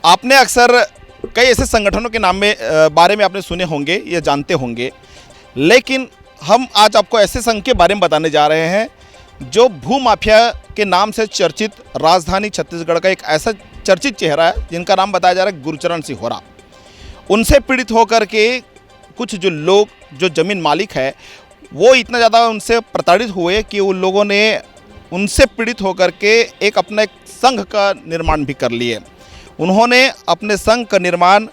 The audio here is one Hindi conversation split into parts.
आपने अक्सर कई ऐसे संगठनों के नाम में बारे में आपने सुने होंगे या जानते होंगे, लेकिन हम आज आपको ऐसे संघ के बारे में बताने जा रहे हैं जो भूमाफिया के नाम से चर्चित राजधानी छत्तीसगढ़ का एक ऐसा चर्चित चेहरा है जिनका नाम बताया जा रहा है गुरचरण सिंह होरा। उनसे पीड़ित होकर के कुछ जो लोग, जो ज़मीन मालिक है, वो इतना ज़्यादा उनसे प्रताड़ित हुए कि उन लोगों ने उनसे पीड़ित होकर के एक अपना एक संघ का निर्माण भी कर लिए। उन्होंने अपने संघ का निर्माण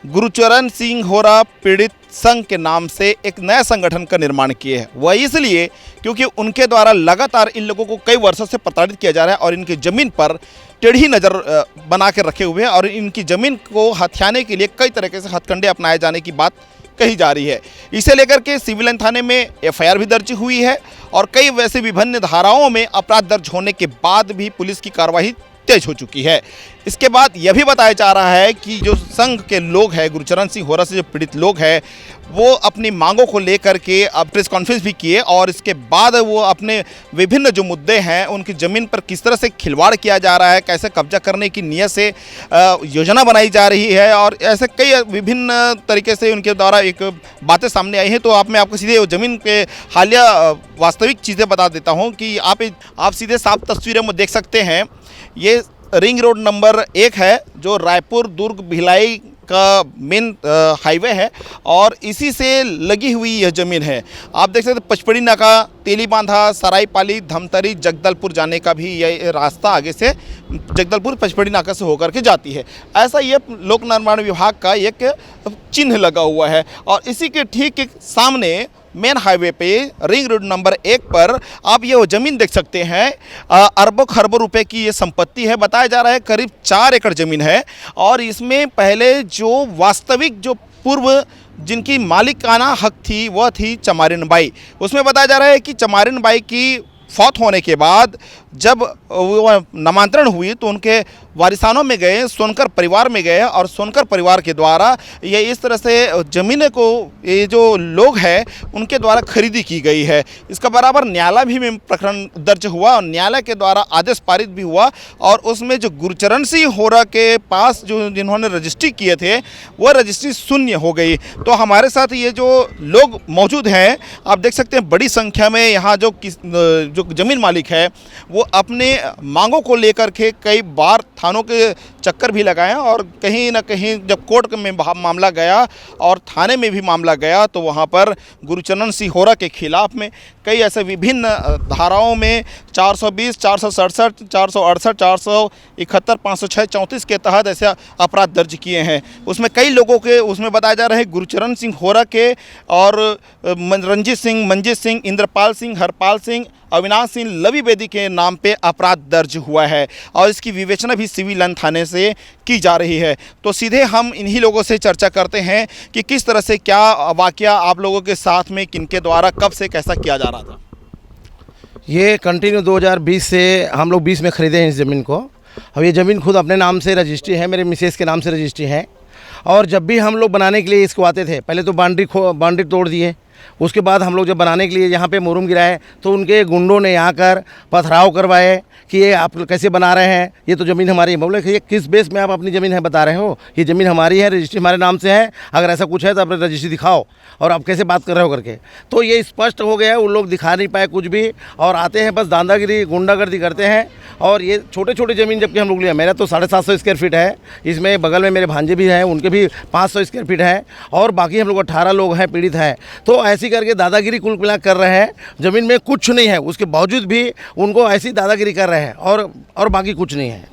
गुरचरण सिंह होरा पीड़ित संघ के नाम से एक नया संगठन का निर्माण किए हैं। वह इसलिए क्योंकि उनके द्वारा लगातार इन लोगों को कई वर्षों से प्रताड़ित किया जा रहा है और इनकी ज़मीन पर टेढ़ी नज़र बना के रखे हुए हैं और इनकी ज़मीन को हथियाने के लिए कई तरीके से हथकंडे अपनाए जाने की बात कही जा रही है। इसे लेकर के सिविल लाइन थाने में एफआईआर भी दर्ज हुई है और कई वैसे विभिन्न धाराओं में अपराध दर्ज होने के बाद भी पुलिस की कार्रवाई तेज हो चुकी है। इसके बाद यह भी बताया जा रहा है कि जो संघ के लोग हैं, गुरचरण सिंह होरा से जो पीड़ित लोग हैं, वो अपनी मांगों को लेकर के अब प्रेस कॉन्फ्रेंस भी किए और इसके बाद वो अपने विभिन्न जो मुद्दे हैं, उनकी ज़मीन पर किस तरह से खिलवाड़ किया जा रहा है, कैसे कब्जा करने की नीयत से योजना बनाई जा रही है और ऐसे कई विभिन्न तरीके से उनके द्वारा एक बातें सामने आई हैं। तो मैं आपको सीधे ज़मीन के हालिया वास्तविक चीज़ें बता देता हूँ कि आप सीधे साफ तस्वीरों में देख सकते हैं। ये रिंग रोड नंबर 1 है जो रायपुर दुर्ग भिलाई का मेन हाईवे है और इसी से लगी हुई यह ज़मीन है। आप देख सकते हैं पचपड़ी नाका, तेलीबांधा, सरायपाली, धमतरी, जगदलपुर जाने का भी यह रास्ता आगे से जगदलपुर पचपड़ी नाका से होकर के जाती है। ऐसा ये लोक निर्माण विभाग का एक चिन्ह लगा हुआ है और इसी के ठीक सामने मेन हाईवे पे रिंग रोड नंबर 1 पर आप ये ज़मीन देख सकते हैं। अरबों खरबों रुपए की ये संपत्ति है। बताया जा रहा है करीब 4 एकड़ ज़मीन है और इसमें पहले जो वास्तविक जो पूर्व जिनकी मालिकाना हक थी वह थी चमारिन बाई। उसमें बताया जा रहा है कि चमारिन बाई की फौत होने के बाद जब वो नामांतरण हुई तो उनके वारिसानों में गए, सोनकर परिवार में गए और सोनकर परिवार के द्वारा ये इस तरह से ज़मीनें को ये जो लोग हैं उनके द्वारा खरीदी की गई है। इसका बराबर न्यायालय भी में प्रकरण दर्ज हुआ और न्यायालय के द्वारा आदेश पारित भी हुआ और उसमें जो गुरचरण सिंह होरा के पास जो जिन्होंने रजिस्ट्री किए थे वह रजिस्ट्री शून्य हो गई। तो हमारे साथ ये जो लोग मौजूद हैं, आप देख सकते हैं बड़ी संख्या में यहाँ जो ज़मीन मालिक है वो अपने मांगों को लेकर के कई बार थानों के चक्कर भी लगाए और कहीं ना कहीं जब कोर्ट में मामला गया और थाने में भी मामला गया तो वहाँ पर गुरचरण सिंह होरा के खिलाफ में कई ऐसे विभिन्न धाराओं में 420, 467, 468, 471, 506, 34 के तहत ऐसे अपराध दर्ज किए हैं। उसमें कई लोगों के उसमें बताया जा रहा है गुरचरण सिंह होरा के और रंजीत सिंह, मंजीत सिंह, इंद्रपाल सिंह, हरपाल सिंह, अविनाश सिंह, लवी बेदी के नाम पे अपराध दर्ज हुआ है और इसकी विवेचना भी सिविल लाइन थाने से की जा रही है। तो सीधे हम इन्हीं लोगों से चर्चा करते हैं कि किस तरह से क्या वाकया आप लोगों के साथ में किनके द्वारा कब से कैसा किया जा रहा था। ये कंटिन्यू 2020 से हम लोग 20 में ख़रीदे हैं इस ज़मीन को। अब ये ज़मीन खुद अपने नाम से रजिस्ट्री है, मेरे मिसेस के नाम से रजिस्ट्री है और जब भी हम लोग बनाने के लिए इसको आते थे, पहले तो बाउंड्री तोड़ दिए। उसके बाद हम लोग जब बनाने के लिए यहाँ पे मुरुम गिराए तो उनके गुंडों ने आकर पथराव करवाए कि ये आप कैसे बना रहे हैं, ये तो ज़मीन हमारी है। बोले ये किस बेस में आप अपनी ज़मीन है बता रहे हो, ये ज़मीन हमारी है, रजिस्ट्री हमारे नाम से है, अगर ऐसा कुछ है तो अपनी रजिस्ट्री दिखाओ और आप कैसे बात कर रहे हो करके। तो ये स्पष्ट हो गया है, उन लोग दिखा नहीं पाए कुछ भी और आते हैं बस दादागिरी गुंडागर्दी करते हैं। और ये छोटे छोटे ज़मीन जबकि हम लोग लिया, मेरा तो 750 स्क्वायर फीट है, इसमें बगल में मेरे भांजे भी हैं, उनके भी 500 स्क्वायर फीट है और बाकी हम लोग 18 लोग हैं पीड़ित हैं। तो ऐसी करके दादागिरी कुल मिला कर रहे हैं। ज़मीन में कुछ नहीं है, उसके बावजूद भी उनको ऐसी दादागिरी कर रहे हैं और बाकी कुछ नहीं है।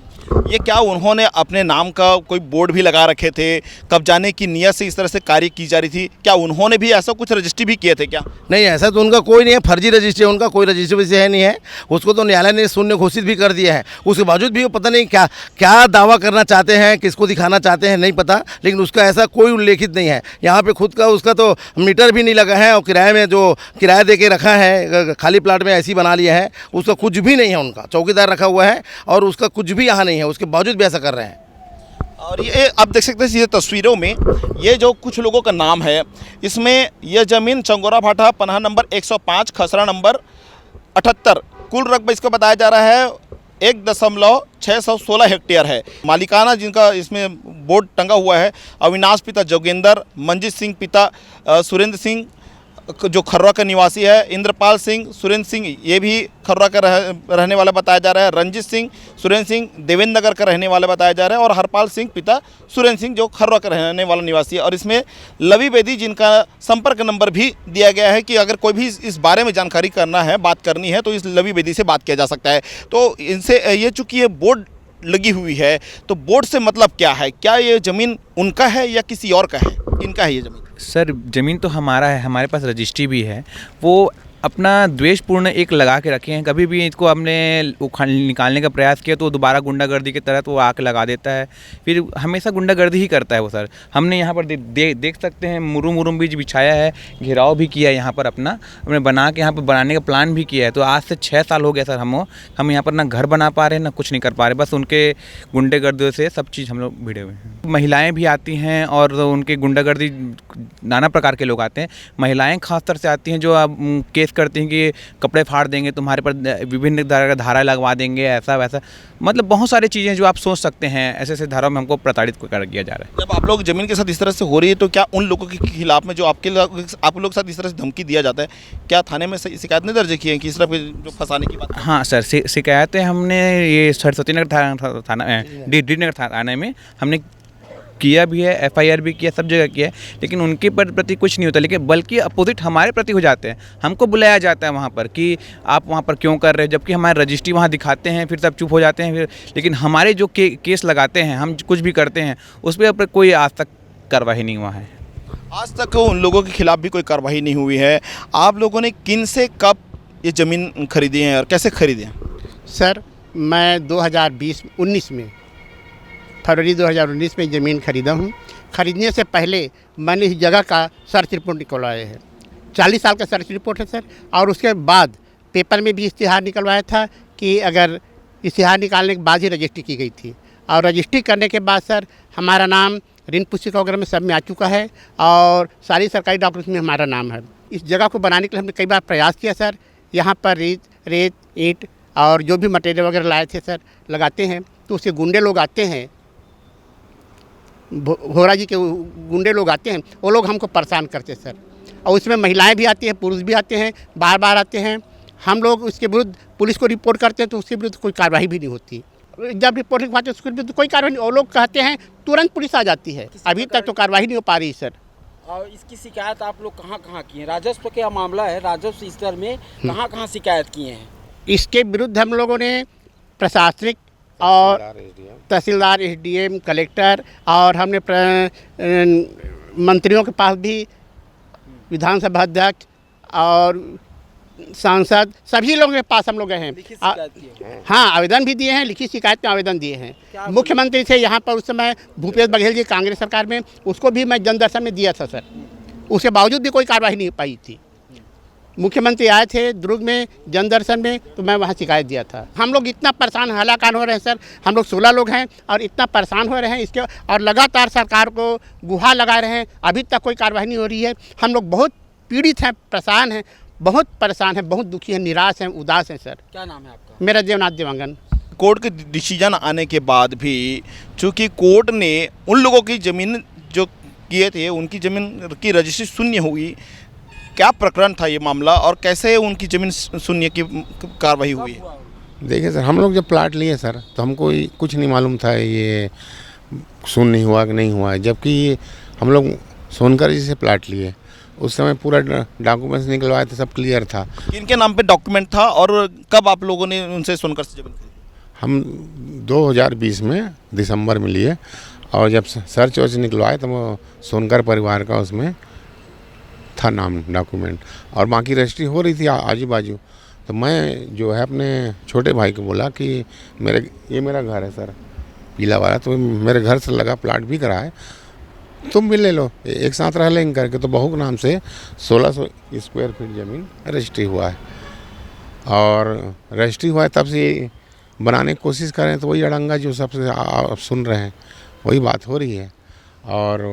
ये क्या उन्होंने अपने नाम का कोई बोर्ड भी लगा रखे थे, कब्जाने की नियत से इस तरह से कार्य की जा रही थी? क्या उन्होंने भी ऐसा कुछ रजिस्ट्री भी किए थे क्या? नहीं, ऐसा तो उनका कोई नहीं है, फर्जी रजिस्ट्री है, उनका कोई रजिस्ट्री वैसे है नहीं है। उसको तो न्यायालय ने शून्य घोषित भी कर दिया है। उसके बावजूद भी वो पता नहीं क्या क्या दावा करना चाहते हैं, किसको दिखाना चाहते हैं नहीं पता, लेकिन उसका ऐसा कोई उल्लेखित नहीं है। यहाँ पे खुद का उसका तो मीटर भी नहीं लगा है और किराए में जो किराया दे के रखा है खाली प्लाट में ऐसी बना लिया है, उसका कुछ भी नहीं है। उनका चौकीदार रखा हुआ है और उसका कुछ भी यहाँ नहीं है, उसके बावजूद भी ऐसा कर रहे हैं। और ये आप देख सकते हैं ये तस्वीरों में ये जो कुछ लोगों का नाम है, इसमें यह ज़मीन चंगोरा भाटा पन्हा नंबर 105 खसरा नंबर 78 कुल रकबा इसका बताया जा रहा है 1,616 हेक्टेयर है। मालिकाना जिनका इसमें बोर्ड टंगा हुआ है, अविनाश पिता जोगेंद्र, मंजीत सिंह पिता सुरेंद्र सिंह जो खर्रा का निवासी है, इंद्रपाल सिंह, सुरेंद्र सिंह ये भी खर्रा का रहने वाला बताया जा रहा है, रंजीत सिंह, सुरेंद्र सिंह देवेंद्र नगर का रहने वाला बताया जा रहा है और हरपाल सिंह पिता सुरेंद्र सिंह जो खर्रा का रहने वाला निवासी है। और इसमें लवी बेदी जिनका संपर्क नंबर भी दिया गया है कि अगर कोई भी इस बारे में जानकारी करना है, बात करनी है तो इस लवी बेदी से बात किया जा सकता है। तो इनसे ये चूँकि ये बोर्ड लगी हुई है तो बोर्ड से मतलब क्या है, क्या ये ज़मीन उनका है या किसी और का है, किनका है ये ज़मीन? सर ज़मीन तो हमारा है, हमारे पास रजिस्ट्री भी है। वो अपना द्वेषपूर्ण एक लगा के रखे हैं, कभी भी इसको हमने निकालने का प्रयास किया तो दोबारा गुंडागर्दी के तहत वो आके लगा देता है, फिर हमेशा गुंडागर्दी ही करता है वो। सर हमने यहाँ पर देख सकते हैं मुरुम बीज बिछाया है, घेराव भी किया है यहाँ पर, अपना हमने बना के यहाँ पर बनाने का प्लान भी किया है। तो आज से 6 साल हो गया सर हम यहाँ पर ना घर बना पा रहे हैं ना कुछ नहीं कर पा रहे, बस उनके गुंडागर्दी से सब चीज़ हम लोग भिड़े हुए हैं। महिलाएँ भी आती हैं और उनके गुंडागर्दी नाना प्रकार के लोग आते हैं। महिलाएँ खासतौर से आती हैं जो अब केस करती हैं कि कपड़े फाड़ देंगे, तुम्हारे पर विभिन्न तरह का धारा लगवा देंगे, ऐसा वैसा, मतलब बहुत सारी चीज़ें जो आप सोच सकते हैं ऐसे ऐसे धाराओं में हमको प्रताड़ित कर दिया जा रहा है। जब आप लोग ज़मीन के साथ इस तरह से हो रही है तो क्या उन लोगों के खिलाफ में जो आप लोग के साथ इस तरह से धमकी दिया जाता है, क्या थाने में शिकायत नहीं दर्ज की है कि इस तरह जो फंसाने की बात? हाँ सर, शिकायतें हमने ये सरस्वती नगर थाना डी नगर थाने में हमने किया भी है, FIR भी किया, सब जगह किया है, लेकिन उनके प्रति कुछ नहीं होता, लेकिन बल्कि अपोजिट हमारे प्रति हो जाते हैं। हमको बुलाया जाता है वहाँ पर कि आप वहाँ पर क्यों कर रहे हैं, जबकि हमारे रजिस्ट्री वहाँ दिखाते हैं, फिर सब चुप हो जाते हैं फिर। लेकिन हमारे जो केस लगाते हैं, हम कुछ भी करते हैं उस पर कोई आज तक कार्रवाई नहीं हुआ है। आज तक उन लोगों के खिलाफ भी कोई कार्रवाई नहीं हुई है। आप लोगों ने किन से कब ये ज़मीन खरीदी है और कैसे खरीदी है? सर मैं 2019 में फरवरी 2019 में ज़मीन खरीदा हूँ। खरीदने से पहले मैंने इस जगह का सर्च रिपोर्ट निकलवाया है, 40 साल का सर्च रिपोर्ट है सर। और उसके बाद पेपर में भी इश्तिहार निकलवाया था कि अगर इश्तिहार निकालने के बाद ही रजिस्ट्री की गई थी। और रजिस्ट्री करने के बाद सर हमारा नाम ऋण पुस्तिका वगैरह में सब में आ चुका है और सारी सरकारी डॉक्यूमेंट्स में हमारा नाम है। इस जगह को बनाने के लिए हमने कई बार प्रयास किया सर। यहाँ पर रेत ईंट और जो भी मटेरियल वगैरह लाए थे सर लगाते हैं तो उसके गुंडे लोग आते हैं, भोरा जी के गुंडे लोग आते हैं, वो लोग हमको परेशान करते हैं सर। और उसमें महिलाएं भी आती हैं, पुरुष भी आते हैं, बार बार आते हैं। हम लोग उसके विरुद्ध पुलिस को रिपोर्ट करते हैं तो उसके विरुद्ध कोई कार्रवाई भी नहीं होती। जब रिपोर्ट लिखवाते हैं उसके विरुद्ध कोई कार्रवाई नहीं, वो लोग कहते हैं तुरंत पुलिस आ जाती है। अभी तक तो कार्रवाई नहीं हो पा रही सर। और इसकी शिकायत आप लोग कहाँ कहाँ की हैं? राजस्व का मामला है, राजस्व स्तर में कहाँ कहाँ शिकायत किए हैं? इसके विरुद्ध हम लोगों ने प्रशासनिक और तहसीलदार, SDM, कलेक्टर और हमने मंत्रियों के पास भी, विधानसभा अध्यक्ष और सांसद, सभी लोगों के पास हम लोग गए हैं। हाँ, आवेदन भी दिए हैं, लिखित शिकायत में आवेदन दिए हैं। मुख्यमंत्री थे यहाँ पर उस समय भूपेश बघेल जी कांग्रेस सरकार में, उसको भी मैं जनदर्शन में दिया था सर। उसके बावजूद भी कोई कार्रवाई नहीं पाई थी। मुख्यमंत्री आए थे दुर्ग में जनदर्शन में तो मैं वहाँ शिकायत दिया था। हम लोग इतना परेशान हलाकान हो रहे हैं सर, हम लोग 16 लोग हैं और इतना परेशान हो रहे हैं इसके, और लगातार सरकार को गुहार लगा रहे हैं, अभी तक कोई कार्रवाई नहीं हो रही है। हम लोग बहुत पीड़ित हैं, परेशान हैं, बहुत परेशान हैं, बहुत दुखी हैं, निराश हैं, उदास हैं सर। क्या नाम है आपका? मेरा देवनाथ देवांगन। कोर्ट के डिसीजन आने के बाद भी चूँकि कोर्ट ने उन लोगों की ज़मीन जो किए थे उनकी ज़मीन की रजिस्ट्री शून्य हुई, क्या प्रकरण था ये मामला और कैसे उनकी ज़मीन शून्य की कार्रवाई हुई है? देखिए सर, हम लोग जब प्लाट लिए सर तो हमको कुछ नहीं मालूम था ये शून्य हुआ कि नहीं हुआ है। जबकि हम लोग सोनकर जी से प्लाट लिए, उस समय पूरा डॉक्यूमेंट्स निकलवाए थे, सब क्लियर था। किनके नाम पे डॉक्यूमेंट था और कब आप लोगों ने उनसे सोनकर से ज़मीन खरीदी? हम 2020 में दिसंबर में लिए और जब सर्च वर्च निकलवाए तो वो सोनकर परिवार का उसमें था नाम, डॉक्यूमेंट, और बाकी रजिस्ट्री हो रही थी आजू बाजू। तो मैं जो है अपने छोटे भाई को बोला कि ये मेरा घर है सर, पीला वाला, तो मेरे घर से लगा प्लाट भी करा है, तुम भी ले लो, एक साथ रह लेंगे करके। तो बहू के नाम से 1600 स्क्वायर फीट ज़मीन रजिस्ट्री हुआ है। और रजिस्ट्री हुआ है तब से बनाने की कोशिश कर रहे हैं, तो वही अड़ंगा जो सबसे आप सुन रहे हैं वही बात हो रही है। और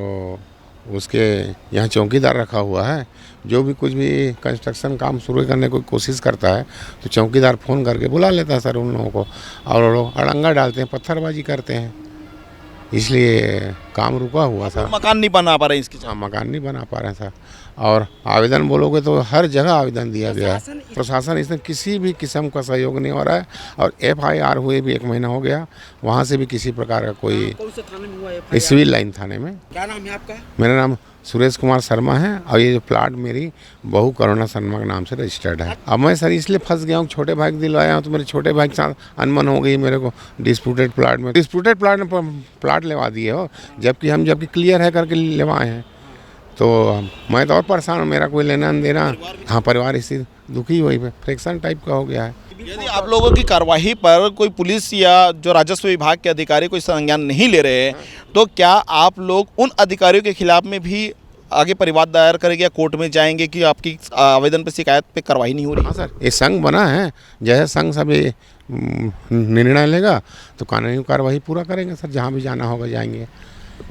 उसके यहाँ चौकीदार रखा हुआ है। जो भी कुछ भी कंस्ट्रक्शन काम शुरू करने की कोशिश करता है तो चौकीदार फ़ोन करके बुला लेता है सर उन लोगों को, और वो लोग अड़ंगा डालते हैं, पत्थरबाजी करते हैं, इसलिए काम रुका हुआ था। मकान नहीं बना पा रहे इसकी। हाँ, मकान नहीं बना पा रहे हैं सर। और आवेदन बोलोगे तो हर जगह आवेदन दिया गया है। प्रशासन इसमें किसी भी किस्म का सहयोग नहीं हो रहा है, और FIR हुए भी 1 महीना हो गया, वहाँ से भी किसी प्रकार का कोई। कौन से थाने में हुआ है? सिविल लाइन थाने में। क्या नाम है आपका? मेरा नाम सुरेश कुमार शर्मा है, और ये जो प्लाट मेरी बहू करुणा शर्मा के नाम से रजिस्टर्ड है। अब मैं सर इसलिए फंस गया हूँ, छोटे भाई को दिलवाया हूँ तो मेरे छोटे भाई के साथ अनबन हो गई मेरे को डिस्प्यूटेड प्लाट में। डिस्प्यूटेड प्लाट लेवा दिए हो, जबकि क्लियर है करके लेवाए हैं। तो मैं तो और परेशान हूँ, मेरा कोई लेना देना। हाँ, परिवार इसी दुखी हुई पे फ्रिक्शन टाइप का हो गया है। यदि आप लोगों की कार्रवाई पर कोई पुलिस या जो राजस्व विभाग के अधिकारी कोई संज्ञान नहीं ले रहे हैं, तो क्या आप लोग उन अधिकारियों के खिलाफ में भी आगे परिवाद दायर करेंगे या कोर्ट में जाएंगे कि आपकी आवेदन पर शिकायत पे कार्रवाई नहीं हो रही? हाँ सर, ये संघ बना है, जैसे संघ सब ये निर्णय लेगा तो कानूनी कार्रवाई पूरा करेंगे सर, जहाँ भी जाना होगा जाएंगे।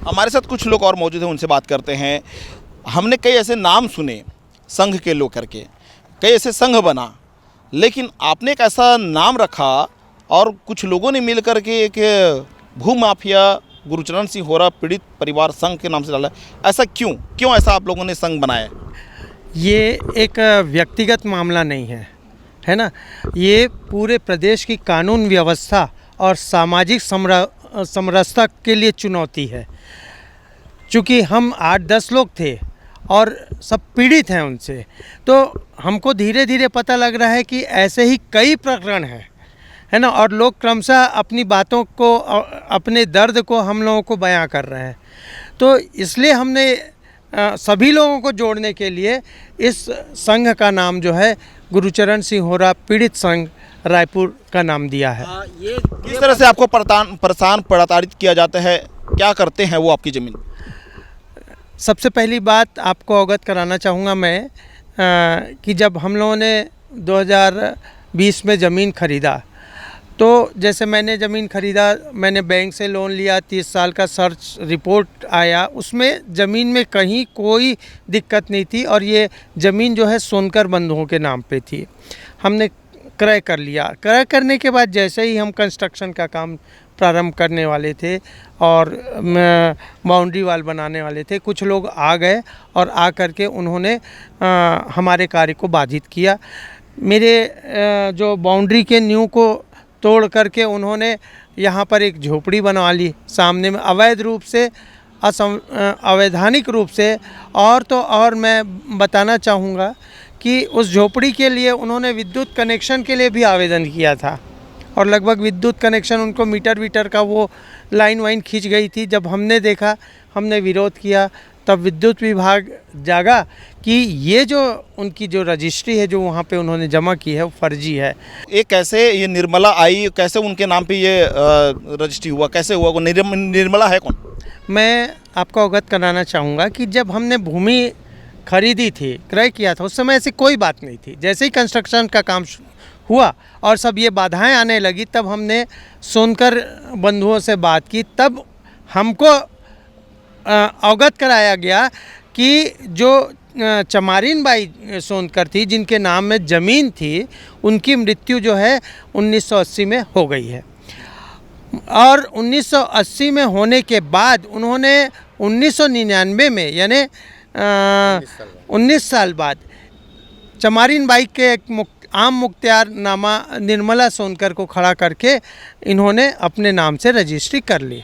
हमारे साथ कुछ लोग और मौजूद हैं, उनसे बात करते हैं। हमने कई ऐसे नाम सुने संघ के लोग करके, कई ऐसे संघ बना, लेकिन आपने एक ऐसा नाम रखा और कुछ लोगों ने मिल करके एक भूमाफिया गुरुचरण सिंह होरा पीड़ित परिवार संघ के नाम से डाला। ऐसा क्यों ऐसा आप लोगों ने संघ बनाया? ये एक व्यक्तिगत मामला नहीं है, है ना। ये पूरे प्रदेश की कानून व्यवस्था और सामाजिक समरसता के लिए चुनौती है। चूँकि हम 8-10 लोग थे और सब पीड़ित हैं उनसे, तो हमको धीरे धीरे पता लग रहा है कि ऐसे ही कई प्रकरण हैं, है ना। और लोग क्रमशः अपनी बातों को, अपने दर्द को हम लोगों को बयां कर रहे हैं। तो इसलिए हमने सभी लोगों को जोड़ने के लिए इस संघ का नाम जो है गुरुचरण सिंह होरा पीड़ित संघ रायपुर का नाम दिया है। ये किस तरह से आपको परेशान प्रताड़ित किया जाता है? क्या करते हैं वो आपकी ज़मीन? सबसे पहली बात आपको अवगत कराना चाहूँगा मैं कि जब हम लोगों ने 2020 में ज़मीन ख़रीदा, तो जैसे मैंने ज़मीन ख़रीदा, मैंने बैंक से लोन लिया, 30 साल का सर्च रिपोर्ट आया, उसमें ज़मीन में कहीं कोई दिक्कत नहीं थी, और ये ज़मीन जो है सोनकर बंधुओं के नाम पे थी। हमने क्रय कर लिया। क्रय करने के बाद जैसे ही हम कंस्ट्रक्शन का काम प्रारंभ करने वाले थे और बाउंड्री वाल बनाने वाले थे, कुछ लोग आ गए और आ करके उन्होंने हमारे कार्य को बाधित किया। मेरे जो बाउंड्री के नींव को तोड़ करके उन्होंने यहाँ पर एक झोपड़ी बनवा ली सामने में, अवैध रूप से, अवैधानिक रूप से। और तो और मैं बताना चाहूँगा कि उस झोपड़ी के लिए उन्होंने विद्युत कनेक्शन के लिए भी आवेदन किया था, और लगभग विद्युत कनेक्शन उनको मीटर का वो लाइन वाइन खींच गई थी। जब हमने देखा, हमने विरोध किया, तब विद्युत विभाग जागा कि ये जो उनकी जो रजिस्ट्री है जो वहाँ पे उन्होंने जमा की है वो फर्जी है। ये कैसे ये निर्मला आई, कैसे उनके नाम पे ये रजिस्ट्री हुआ, कैसे हुआ? निर्मला है कौन? मैं आपको अवगत कराना चाहूँगा कि जब हमने भूमि खरीदी थी, क्रय किया था, उस समय ऐसी कोई बात नहीं थी। जैसे ही कंस्ट्रक्शन का काम हुआ और सब ये बाधाएं आने लगी, तब हमने सोनकर बंधुओं से बात की। तब हमको अवगत कराया गया कि जो चमारिन बाई सोनकर थी, जिनके नाम में ज़मीन थी, उनकी मृत्यु जो है 1980 में हो गई है। और 1980 में होने के बाद उन्होंने 1999 में, यानी 19 साल बाद, चमारिन बाई के एक आम मुख्तियारनामा निर्मला सोनकर को खड़ा करके इन्होंने अपने नाम से रजिस्ट्री कर ली।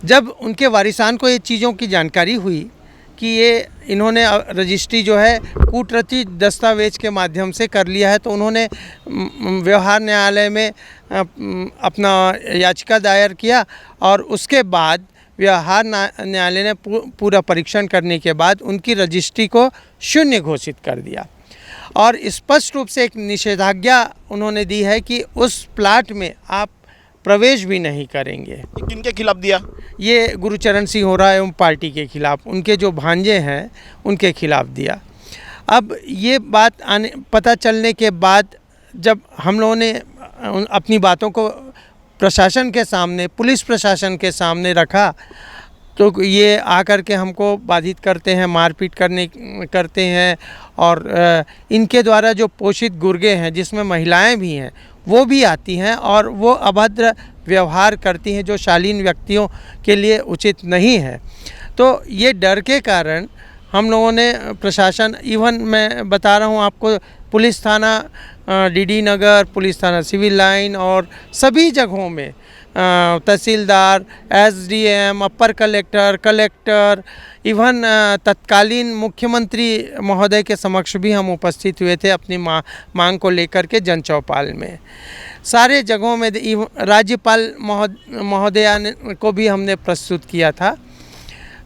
जब उनके वारिसान को ये चीज़ों की जानकारी हुई कि ये इन्होंने रजिस्ट्री जो है कूटरचित दस्तावेज के माध्यम से कर लिया है, तो उन्होंने व्यवहार न्यायालय में अपना याचिका दायर किया, और उसके बाद व्यवहार न्यायालय ने पूरा परीक्षण करने के बाद उनकी रजिस्ट्री को शून्य घोषित कर दिया, और स्पष्ट रूप से एक निषेधाज्ञा उन्होंने दी है कि उस प्लाट में आप प्रवेश भी नहीं करेंगे। किनके खिलाफ दिया? ये गुरुचरण सिंह होरा एवं पार्टी के खिलाफ, उनके जो भांजे हैं उनके खिलाफ दिया। अब ये बात पता चलने के बाद जब हम लोगों ने अपनी बातों को प्रशासन के सामने, पुलिस प्रशासन के सामने रखा तो ये आकर के हमको बाधित करते हैं, मारपीट करते हैं और इनके द्वारा जो पोषित गुर्गे हैं जिसमें महिलाएं भी हैं वो भी आती हैं और वो अभद्र व्यवहार करती हैं जो शालीन व्यक्तियों के लिए उचित नहीं है। तो ये डर के कारण हम लोगों ने प्रशासन, इवन मैं बता रहा हूँ आपको, पुलिस थाना डीडी नगर, पुलिस थाना सिविल लाइन और सभी जगहों में तहसीलदार, एसडीएम, अपर कलेक्टर, कलेक्टर, इवन तत्कालीन मुख्यमंत्री महोदय के समक्ष भी हम उपस्थित हुए थे अपनी मांग को लेकर के जन चौपाल में। सारे जगहों में राज्यपाल महोदया को भी हमने प्रस्तुत किया था।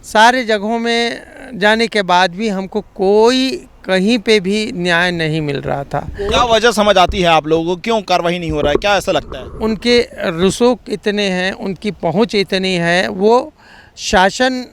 सारे जगहों में जाने के बाद भी हमको कोई कहीं पे भी न्याय नहीं मिल रहा था। क्या वजह समझ आती है आप लोगों को, क्यों कार्रवाई नहीं हो रहा है, क्या ऐसा लगता है? उनके रसूख इतने हैं, उनकी पहुंच इतनी है, वो शासन,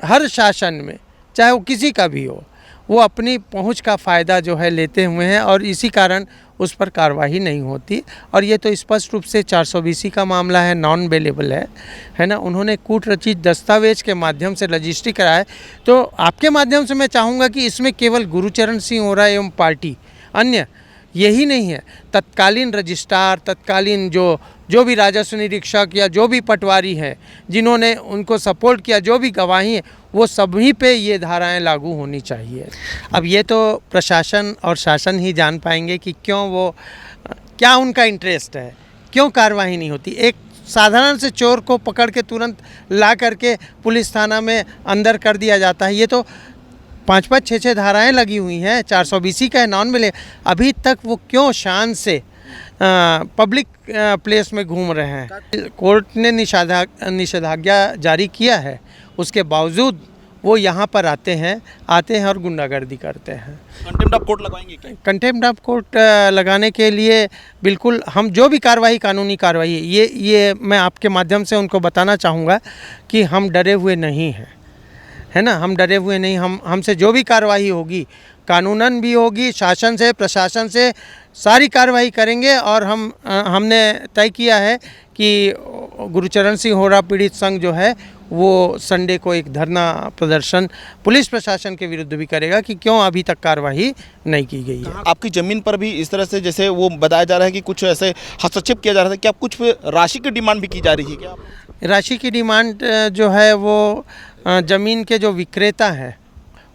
हर शासन में चाहे वो किसी का भी हो, वो अपनी पहुंच का फ़ायदा जो है लेते हुए हैं और इसी कारण उस पर कार्रवाई नहीं होती। और ये तो स्पष्ट रूप से 420 का मामला है, नॉन बेलेबल है ना। उन्होंने कूट रचित दस्तावेज के माध्यम से रजिस्ट्री कराया। तो आपके माध्यम से मैं चाहूँगा कि इसमें केवल गुरुचरण सिंह होरा एवं पार्टी, अन्य यही नहीं है, तत्कालीन रजिस्ट्रार, तत्कालीन जो भी राजस्व निरीक्षक या जो भी पटवारी हैं जिन्होंने उनको सपोर्ट किया, जो भी गवाही है, वो सभी पे ये धाराएं लागू होनी चाहिए। अब ये तो प्रशासन और शासन ही जान पाएंगे कि क्यों वो, क्या उनका इंटरेस्ट है, क्यों कार्रवाई नहीं होती। एक साधारण से चोर को पकड़ के तुरंत ला करके पुलिस थाना में अंदर कर दिया जाता है। ये तो 5-5, 6-6 धाराएं लगी हुई हैं, 420 का है, नॉन मिले, अभी तक वो क्यों शान से पब्लिक प्लेस में घूम रहे हैं। कोर्ट ने निषेधाज्ञा जारी किया है, उसके बावजूद वो यहाँ पर आते हैं और गुंडागर्दी करते हैं। कंटेम्प्ट ऑफ कोर्ट लगवाएंगे क्या? कंटेम्प्ट ऑफ कोर्ट लगाने के लिए बिल्कुल हम जो भी कार्रवाई, कानूनी कार्रवाई, ये मैं आपके माध्यम से उनको बताना चाहूँगा कि हम डरे हुए नहीं हैं, है ना। हम डरे हुए नहीं, हमसे जो भी कार्रवाई होगी, कानूनन भी होगी, शासन से, प्रशासन से सारी कार्रवाई करेंगे। और हमने तय किया है कि गुरुचरण सिंह होरा पीड़ित संघ जो है वो संडे को एक धरना प्रदर्शन पुलिस प्रशासन के विरुद्ध भी करेगा कि क्यों अभी तक कार्रवाई नहीं की गई है। आपकी ज़मीन पर भी इस तरह से, जैसे वो बताया जा रहा है कि कुछ ऐसे हस्तक्षेप किया जा रहा था, क्या कुछ राशि की डिमांड भी की जा रही है क्या? राशि की डिमांड जो है वो ज़मीन के जो विक्रेता हैं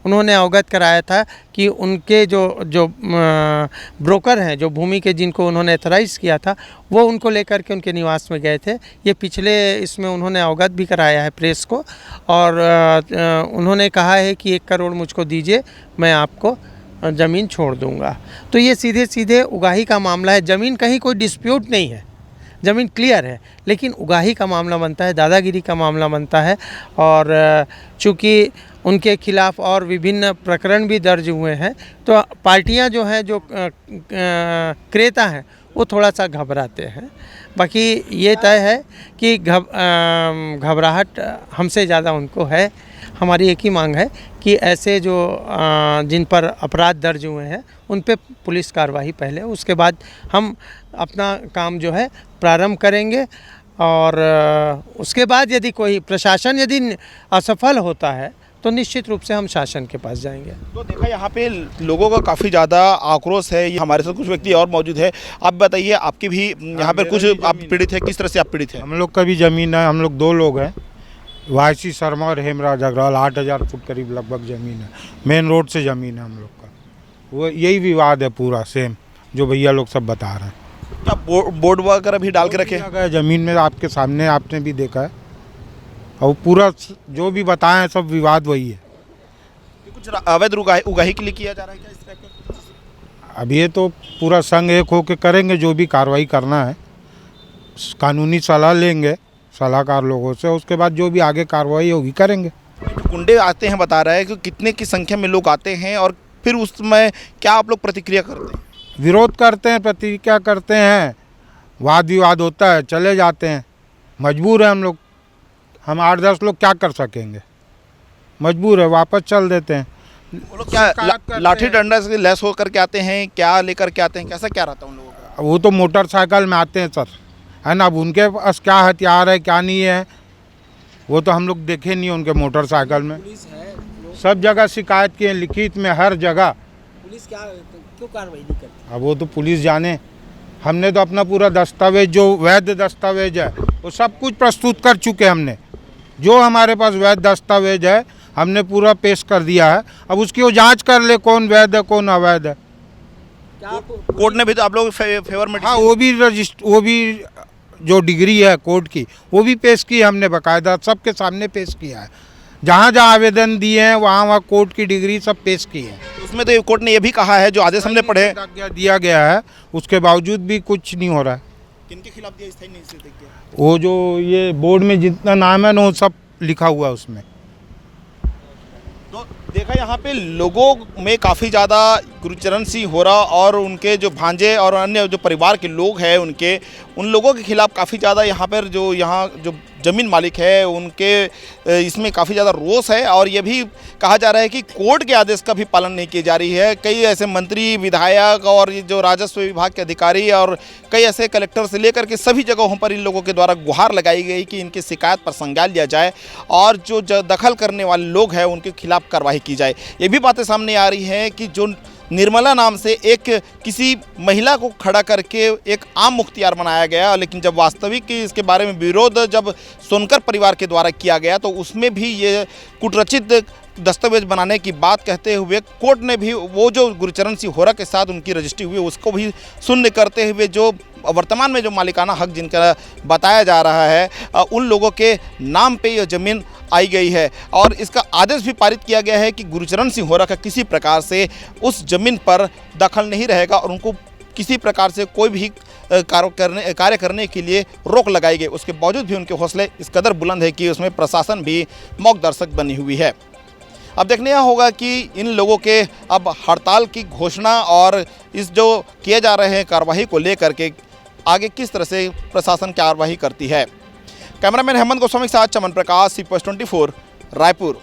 उन्होंने अवगत कराया था कि उनके जो ब्रोकर हैं, जो भूमि के जिनको उन्होंने एथराइज किया था, वो उनको लेकर के उनके निवास में गए थे। ये पिछले इसमें उन्होंने अवगत भी कराया है प्रेस को। और उन्होंने कहा है कि 1 करोड़ मुझको दीजिए, मैं आपको ज़मीन छोड़ दूंगा। तो ये सीधे सीधे उगाही का मामला है। ज़मीन कहीं कोई डिस्प्यूट नहीं है, ज़मीन क्लियर है, लेकिन उगाही का मामला बनता है, दादागिरी का मामला बनता है। और चूँकि उनके खिलाफ और विभिन्न प्रकरण भी दर्ज हुए हैं, तो पार्टियां जो हैं, जो क्रेता हैं, वो थोड़ा सा घबराते हैं। बाकी ये तय है कि घबराहट हमसे ज़्यादा उनको है। हमारी एक ही मांग है कि ऐसे जो जिन पर अपराध दर्ज हुए हैं उन पे पुलिस कार्रवाई पहले, उसके बाद हम अपना काम जो है प्रारंभ करेंगे। और उसके बाद यदि कोई प्रशासन यदि असफल होता है तो निश्चित रूप से हम शासन के पास जाएंगे। तो देखा यहाँ पे लोगों का काफ़ी ज़्यादा आक्रोश है। ये हमारे साथ कुछ व्यक्ति और मौजूद है। आप बताइए, आपकी भी यहाँ पर कुछ आप पीड़ित है, किस तरह से आप पीड़ित हैं? हम लोग का भी ज़मीन है, हम लोग 2 लोग हैं, वाईसी शर्मा और हेमराज अग्रवाल। 8000 फुट करीब लगभग ज़मीन है, मेन रोड से ज़मीन है हम लोग का। वो यही विवाद है पूरा सेम जो भैया लोग सब बता रहे हैं। क्या बोर्ड वगैरह भी डाल के रखे ज़मीन में? आपके सामने, आपने भी देखा है। और पूरा जो भी बताएं सब विवाद वही है। कुछ अवैध उगाही के लिए किया जा रहा है क्या इस टाइप का? अब ये तो पूरा संघ एक होकर करेंगे, जो भी कार्रवाई करना है कानूनी सलाह लेंगे सलाहकार लोगों से, उसके बाद जो भी आगे कार्रवाई होगी करेंगे। गुंडे आते हैं, बता रहा है कि कितने की संख्या में लोग आते हैं और फिर उसमें क्या आप लोग प्रतिक्रिया करते हैं? विरोध करते हैं, प्रतिक्रिया करते हैं, वाद विवाद होता है, चले जाते हैं। मजबूर है हम लोग, हम 8-10 लोग क्या कर सकेंगे, मजबूर है, वापस चल देते हैं। वो लोग क्या लाठी डंडा से लैस होकर के आते हैं, क्या लेकर के आते हैं, कैसा क्या रहता है उन लोगों का? वो तो मोटरसाइकिल में आते हैं सर, है ना। अब उनके पास क्या हथियार है क्या नहीं है वो तो हम लोग देखे नहीं उनके मोटरसाइकिल में। पुलिस है लोग, सब जगह शिकायत किए, लिखित में हर जगह। पुलिस क्या क्यों कार्रवाई नहीं करती? अब वो तो पुलिस जाने। हमने तो अपना पूरा दस्तावेज, जो वैध दस्तावेज है वो सब कुछ प्रस्तुत कर चुके हैं हमने। जो हमारे पास वैध दस्तावेज है हमने पूरा पेश कर दिया है। अब उसकी वो जांच कर ले कौन वैध है कौन अवैध है। क्या आप कोर्ट ने भी तो आप लोग फेवर में हाँ, वो भी जो डिग्री है कोर्ट की वो भी पेश की है हमने, बाकायदा सबके सामने पेश किया है। जहाँ जहाँ आवेदन दिए हैं वहाँ वहाँ कोर्ट की डिग्री सब पेश की है। उसमें तो कोर्ट ने ये भी कहा है, जो आदेश हमने पढ़े, दिया गया है, उसके बावजूद भी कुछ नहीं हो रहा है। किनके खिलाफ दिया स्थायी निषेधाज्ञा? वो जो ये बोर्ड में जितना नाम है ना वो सब लिखा हुआ है उसमें। तो देखा यहाँ पे लोगों में काफ़ी ज़्यादा गुरुचरण सिंह होरा और उनके जो भांजे और अन्य जो परिवार के लोग हैं उन लोगों के खिलाफ काफ़ी ज़्यादा यहाँ पर जो ज़मीन मालिक है उनके इसमें काफ़ी ज़्यादा रोष है। और ये भी कहा जा रहा है कि कोर्ट के आदेश का भी पालन नहीं किया जा रही है। कई ऐसे मंत्री, विधायक और ये जो राजस्व विभाग के अधिकारी और कई ऐसे कलेक्टर से लेकर के सभी जगहों पर इन लोगों के द्वारा गुहार लगाई गई कि इनकी शिकायत पर संज्ञान लिया जाए और जो दखल करने वाले लोग हैं उनके खिलाफ कार्रवाई की जाए। ये भी बातें सामने आ रही हैं कि जो निर्मला नाम से एक किसी महिला को खड़ा करके एक आम मुख्तियार बनाया गया, लेकिन जब वास्तविक इसके बारे में विरोध जब सोनकर परिवार के द्वारा किया गया तो उसमें भी ये कुटरचित दस्तावेज बनाने की बात कहते हुए कोर्ट ने भी वो जो गुरुचरण सिंह होरा के साथ उनकी रजिस्ट्री हुई उसको भी शून्य करते हुए जो वर्तमान में जो मालिकाना हक जिनका बताया जा रहा है उन लोगों के नाम पे यह ज़मीन आई गई है। और इसका आदेश भी पारित किया गया है कि गुरुचरण सिंह होरा का किसी प्रकार से उस ज़मीन पर दखल नहीं रहेगा और उनको किसी प्रकार से कोई भी कार्य करने के लिए रोक लगाई गई। उसके बावजूद भी उनके हौसले इस कदर बुलंद है कि उसमें प्रशासन भी मौक दर्शक बनी हुई है। अब देखने यह होगा कि इन लोगों के अब हड़ताल की घोषणा और इस जो किए जा रहे हैं कार्रवाई को लेकर के आगे किस तरह से प्रशासन कार्रवाई करती है। कैमरामैन हेमंत गोस्वामी के साथ चमन प्रकाश, सी24 रायपुर।